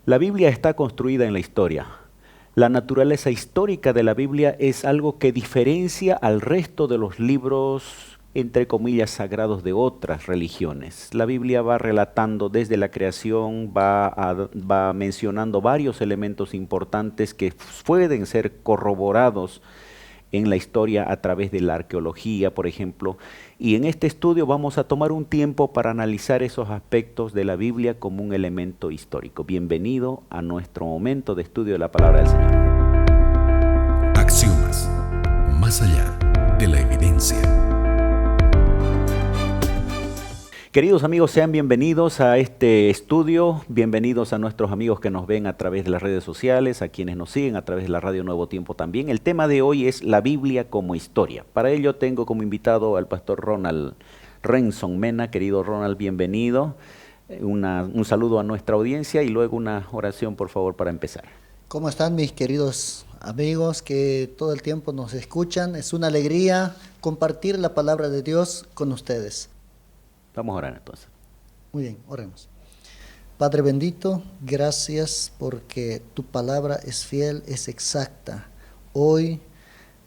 La Biblia está construida en la historia. La naturaleza histórica de la Biblia es algo que diferencia al resto de los libros, entre comillas, sagrados de otras religiones. La Biblia va relatando desde la creación, va mencionando varios elementos importantes que pueden ser corroborados en la historia a través de la arqueología, por ejemplo. Y en este estudio vamos a tomar un tiempo para analizar esos aspectos de la Biblia como un elemento histórico. Bienvenido a nuestro momento de estudio de la palabra del Señor. Axiomas, más allá de la evidencia. Queridos amigos, sean bienvenidos a este estudio, bienvenidos a nuestros amigos que nos ven a través de las redes sociales, a quienes nos siguen a través de la radio Nuevo Tiempo también. El tema de hoy es la Biblia como historia. Para ello tengo como invitado al pastor Ronald Renson Mena. Querido Ronald, bienvenido. Un saludo a nuestra audiencia y luego una oración, por favor, para empezar. ¿Cómo están mis queridos amigos que todo el tiempo nos escuchan? Es una alegría compartir la palabra de Dios con ustedes. Vamos a orar entonces. Muy bien, oremos. Padre bendito, gracias porque tu palabra es fiel, es exacta. Hoy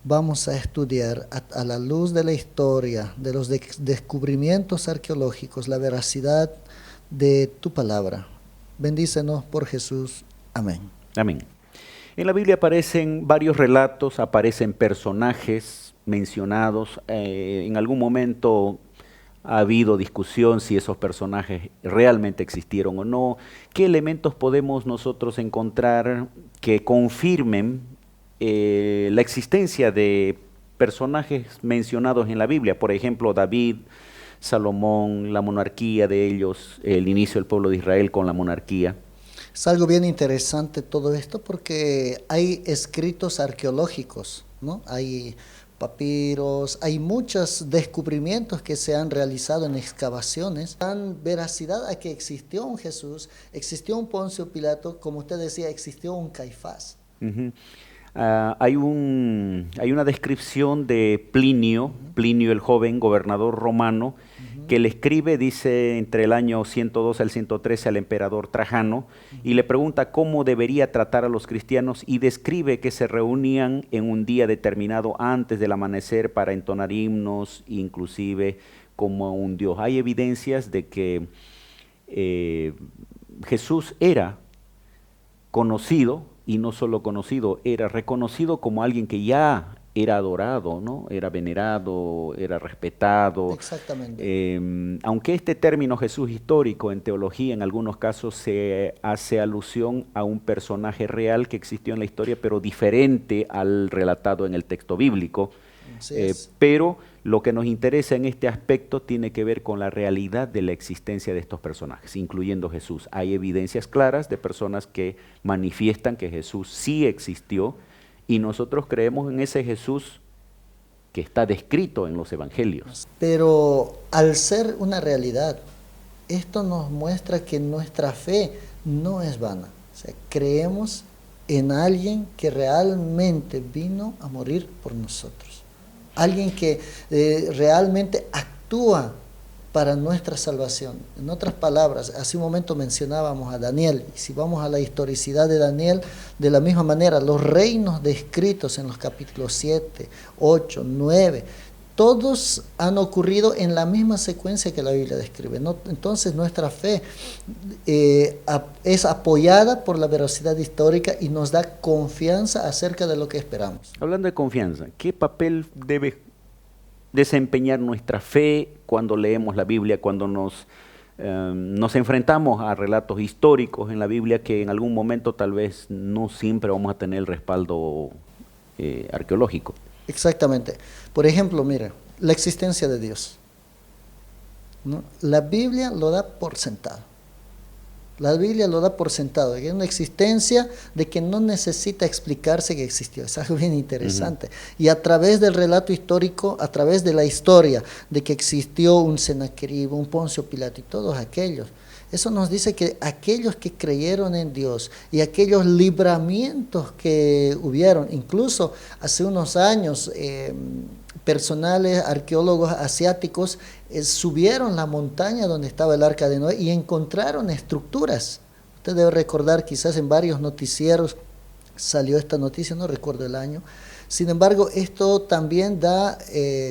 vamos a estudiar a la luz de la historia, de los descubrimientos arqueológicos, la veracidad de tu palabra. Bendícenos por Jesús. Amén. Amén. En la Biblia aparecen varios relatos, aparecen personajes mencionados. En algún momento ha habido discusión si esos personajes realmente existieron o no. ¿Qué elementos podemos nosotros encontrar que confirmen la existencia de personajes mencionados en la Biblia? Por ejemplo, David, Salomón, la monarquía de ellos, el inicio del pueblo de Israel con la monarquía. Es algo bien interesante todo esto porque hay escritos arqueológicos, ¿no? Hay papiros, hay muchos descubrimientos que se han realizado en excavaciones. Dan veracidad a que existió un Jesús, existió un Poncio Pilato, como usted decía, existió un Caifás. Hay una descripción de Plinio el joven, gobernador romano, que le escribe, dice, entre el año 112 al 113 al emperador Trajano, y le pregunta cómo debería tratar a los cristianos, y describe que se reunían en un día determinado antes del amanecer para entonar himnos, inclusive como a un dios. Hay evidencias de que Jesús era conocido, y no solo conocido, era reconocido como alguien que ya era adorado, ¿no? Era venerado, era respetado. Exactamente. Aunque este término Jesús histórico en teología en algunos casos se hace alusión a un personaje real que existió en la historia, pero diferente al relatado en el texto bíblico. Pero lo que nos interesa en este aspecto tiene que ver con la realidad de la existencia de estos personajes, incluyendo Jesús. Hay evidencias claras de personas que manifiestan que Jesús sí existió, y nosotros creemos en ese Jesús que está descrito en los evangelios. Pero al ser una realidad, esto nos muestra que nuestra fe no es vana. O sea, creemos en alguien que realmente vino a morir por nosotros. Alguien que realmente actúa para nuestra salvación. En otras palabras, hace un momento mencionábamos a Daniel, y si vamos a la historicidad de Daniel, de la misma manera, los reinos descritos en los capítulos 7, 8, 9, todos han ocurrido en la misma secuencia que la Biblia describe, ¿no? Entonces nuestra fe es apoyada por la veracidad histórica y nos da confianza acerca de lo que esperamos. Hablando de confianza, ¿qué papel debe desempeñar nuestra fe cuando leemos la Biblia, cuando nos enfrentamos a relatos históricos en la Biblia que en algún momento tal vez no siempre vamos a tener el respaldo arqueológico? Exactamente. Por ejemplo, mira, la existencia de Dios, ¿no? La Biblia lo da por sentado. La Biblia lo da por sentado, que es una existencia de que no necesita explicarse que existió. Es algo bien interesante. Y a través del relato histórico, a través de la historia de que existió un Sennacherib, un Poncio Pilato y todos aquellos, eso nos dice que aquellos que creyeron en Dios y aquellos libramientos que hubieron, incluso hace unos años, personales, arqueólogos asiáticos, subieron la montaña donde estaba el arca de Noé y encontraron estructuras. Usted debe recordar, quizás en varios noticieros salió esta noticia, no recuerdo el año. Sin embargo, esto también da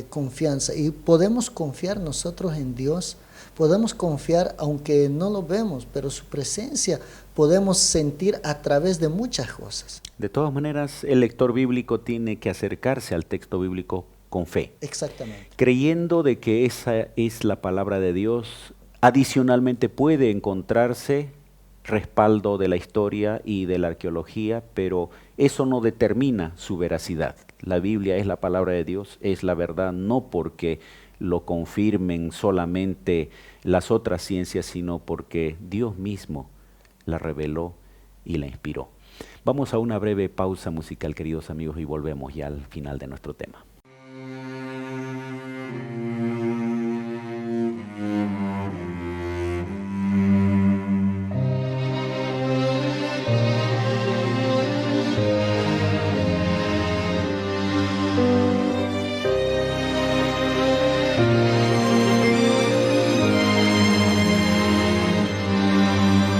confianza, y podemos confiar nosotros en Dios, podemos confiar aunque no lo vemos, pero su presencia podemos sentir a través de muchas cosas. De todas maneras, el lector bíblico tiene que acercarse al texto bíblico con fe, Exactamente. creyendo de que esa es la palabra de Dios. Adicionalmente puede encontrarse respaldo de la historia y de la arqueología, pero eso no determina su veracidad. La Biblia es la palabra de Dios, es la verdad, no porque lo confirmen solamente las otras ciencias, sino porque Dios mismo la reveló y la inspiró. Vamos a una breve pausa musical, queridos amigos, y volvemos ya al final de nuestro tema.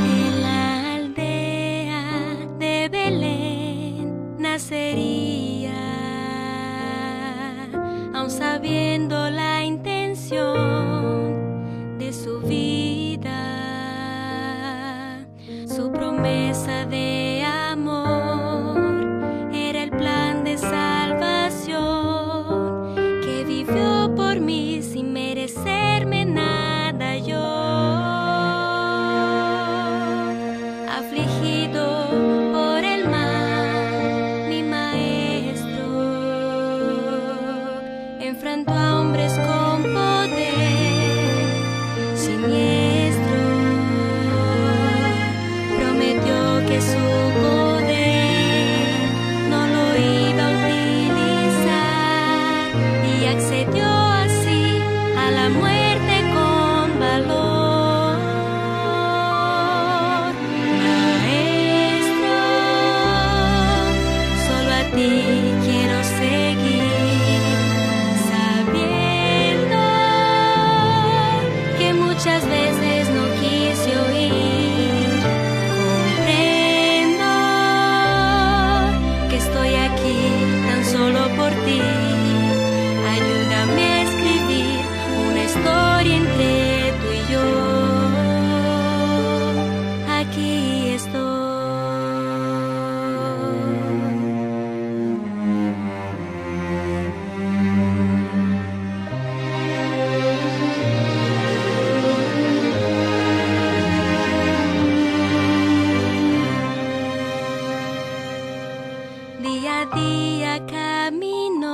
En la aldea de Belén nacería, aun sabiendo la intención de su vida. Su promesa de amor era el plan de salvación que vivió por mí sin merecerme nada yo. Afligido por el mal, mi maestro enfrentó a hombres con poder siniestro. Prometió que su poder no lo iba a utilizar y accedió así a la muerte con valor. Maestro, solo a ti quiero seguir, sabiendo que muchas veces no quise oír. Comprendo que estoy aquí tan solo por ti. Ayúdame a escribir una historia entre tú y yo. Aquí estoy. Día a día camino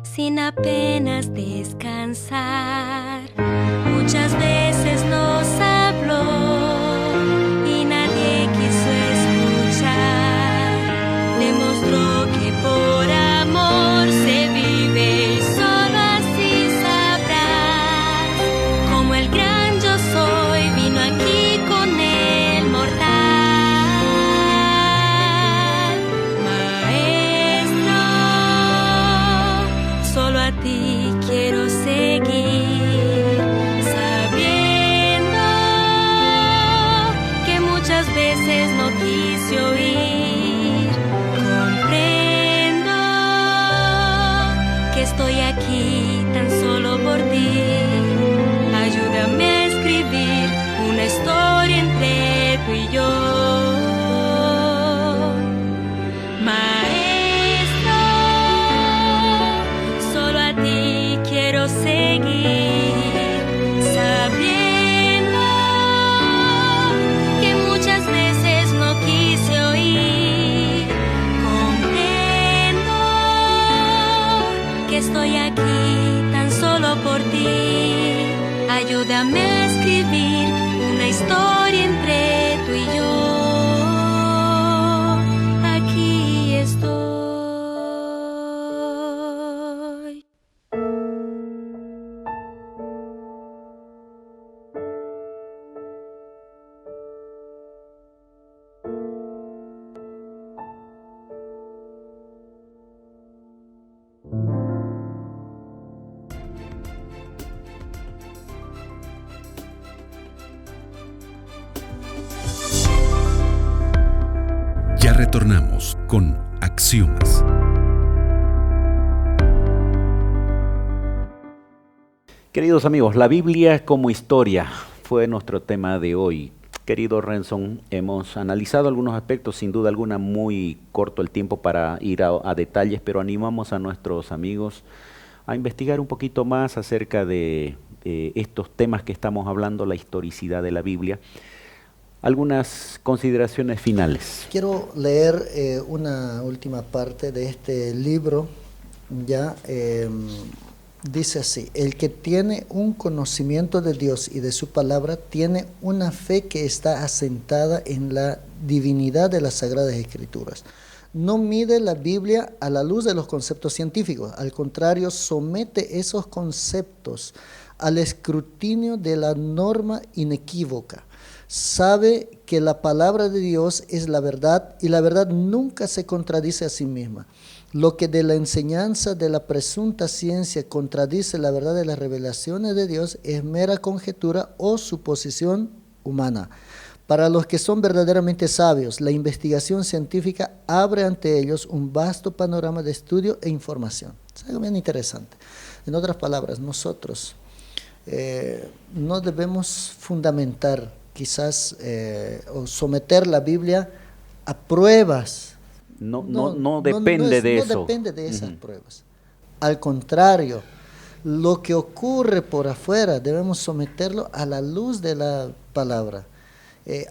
sin apenas descansar. Muchas veces nos habló y nadie quiso escuchar. Demostró que por amor se vive y solo así sabrás como el gran yo soy vino aquí con el mortal. Maestro, solo a ti quiero seguir, sabiendo que muchas veces no quise oír. Comprendo que estoy aquí tan solo por ti. Ayúdame a escribir una historia entre tú y yo. Maestro, solo a ti quiero seguir, sabiendo que muchas veces no quise oír. Comprendo que estoy aquí tan solo por ti. Ayúdame a escribir una historia entre tú y yo. Aquí estoy. Retornamos con Axiomas. Queridos amigos, la Biblia como historia fue nuestro tema de hoy. Querido Renson, hemos analizado algunos aspectos, sin duda alguna muy corto el tiempo para ir a detalles, pero animamos a nuestros amigos a investigar un poquito más acerca de estos temas que estamos hablando, la historicidad de la Biblia. Algunas consideraciones finales. Quiero leer una última parte de este libro. Dice así: el que tiene un conocimiento de Dios y de su palabra tiene una fe que está asentada en la divinidad de las Sagradas Escrituras. No mide la Biblia a la luz de los conceptos científicos, al contrario, somete esos conceptos al escrutinio de la norma inequívoca. Sabe que la palabra de Dios es la verdad y la verdad nunca se contradice a sí misma. Lo que de la enseñanza de la presunta ciencia contradice la verdad de las revelaciones de Dios es mera conjetura o suposición humana. Para los que son verdaderamente sabios, la investigación científica abre ante ellos un vasto panorama de estudio e información. Es algo bien interesante. En otras palabras, nosotros no debemos fundamentar quizás o someter la Biblia a pruebas. No depende de eso. No depende de esas pruebas. Al contrario, lo que ocurre por afuera debemos someterlo a la luz de la palabra.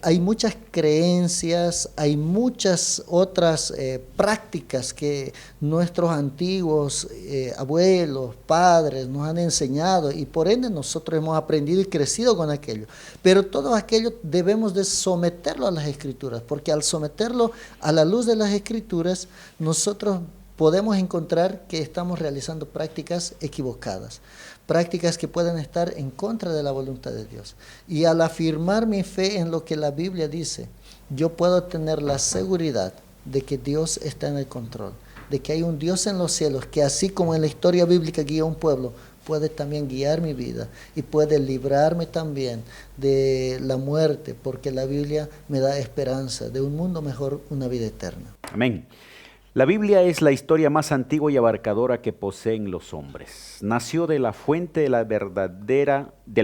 Hay muchas creencias, hay muchas otras prácticas que nuestros antiguos abuelos, padres nos han enseñado y por ende nosotros hemos aprendido y crecido con aquello. Pero todo aquello debemos de someterlo a las Escrituras, porque al someterlo a la luz de las Escrituras, nosotros podemos encontrar que estamos realizando prácticas equivocadas, prácticas que pueden estar en contra de la voluntad de Dios. Y al afirmar mi fe en lo que la Biblia dice, yo puedo tener la seguridad de que Dios está en el control, de que hay un Dios en los cielos que así como en la historia bíblica guía a un pueblo, puede también guiar mi vida y puede librarme también de la muerte, porque la Biblia me da esperanza de un mundo mejor, una vida eterna. Amén. La Biblia es la historia más antigua y abarcadora que poseen los hombres. Nació de la fuente de la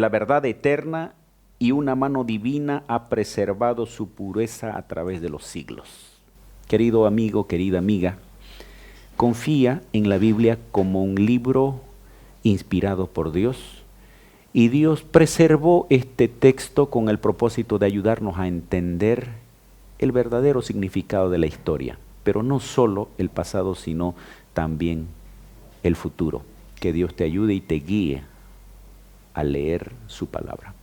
verdad eterna y una mano divina ha preservado su pureza a través de los siglos. Querido amigo, querida amiga, confía en la Biblia como un libro inspirado por Dios y Dios preservó este texto con el propósito de ayudarnos a entender el verdadero significado de la historia. Pero no solo el pasado, sino también el futuro. Que Dios te ayude y te guíe a leer su palabra.